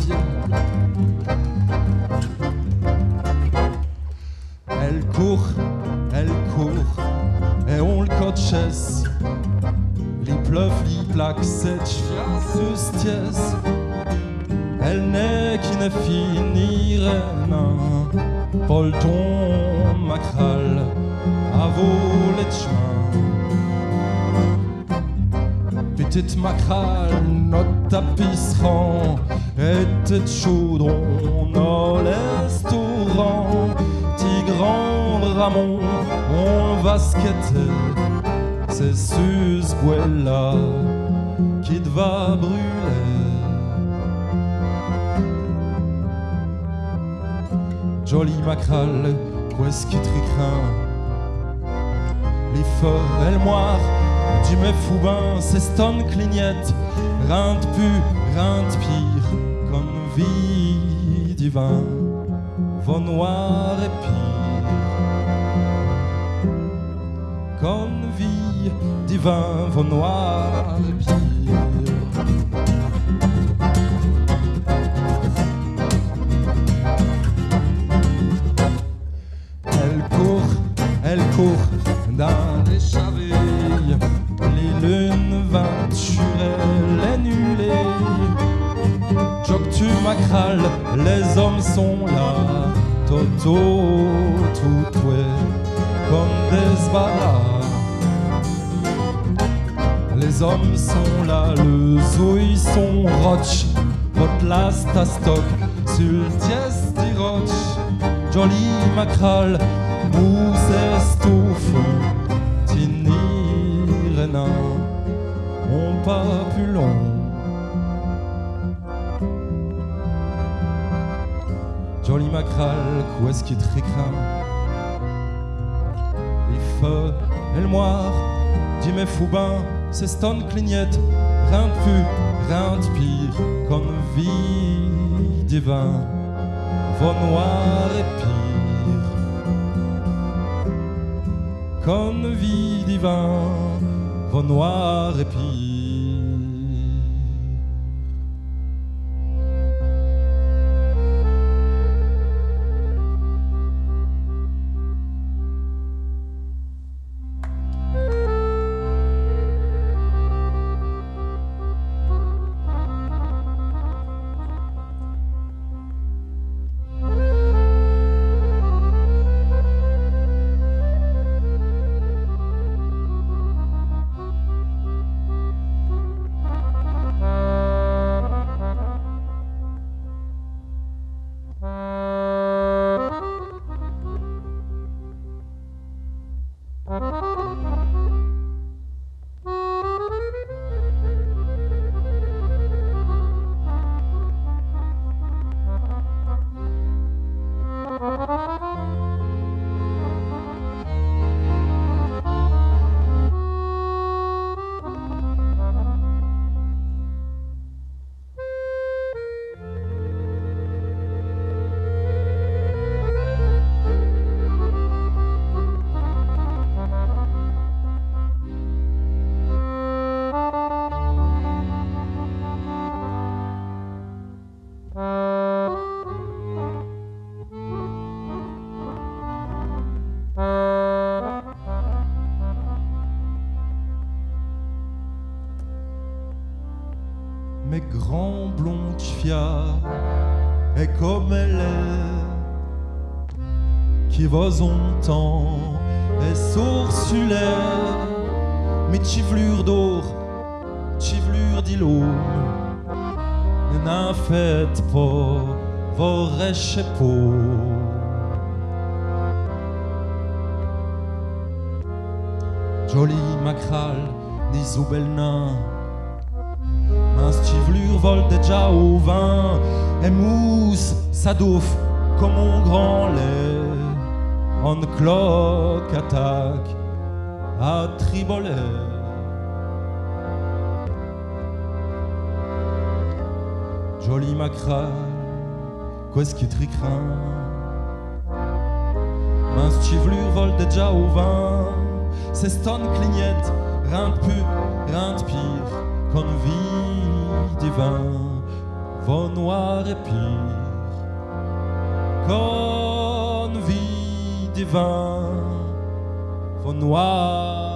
deuxième. Elle court, et on le coachesse. Les pleuve, les plaques, cette justice. Elle n'est qui ne finirait non. Paul ton macral à voler de chemin. Petite macral, notre tapisseran était chaudron, nos restaurants. Grand Ramon, on va skater, c'est Susbuella qui te va brûler. Joli macral, qu'est-ce qui tricrin? Les feux, elle moire, du me foubin, c'est stone clignette, rien de pu, rien de pire, comme vie divin. Vos noir et pire, comme vie divin, vos noir et pire. Elle court dans les chaveilles, les lunes ventures, les nulés. Joc tu macral, les hommes sont là. Toto, tout ouais, comme des sbarras. Les hommes sont là, le zouille sont roch. Votre last à stock, sur le dièse des roches. Joli macral, mousse estouffe. Tini renin, on pas plus long. Joli macral, qu'est-ce qui te récrame? Les feux et le moire, dis mes foubins, c'est stone clignette, rien de plus, rien de pire, comme vie divin, vos noirs et pire, comme vie divin, vos noirs et pire. Mais grand blond fia est comme elle est, qui va longtemps et sourculaire, mais chivlure d'or, chivlure d'îlot, n'en faites pas vos réchépos. Joli macral, ni zoubel nain, un stivlure vole déjà au vin, et mousse sa douffe comme mon grand lait. En cloque attaque à tribolet. Joli macral, qu'est-ce qui tricrin? Un stivlure vole déjà au vin, c'est stone clignette, rien de plus, rien de pire, comme vie divin, vos noirs et pire, qu'on vit divin, vos noirs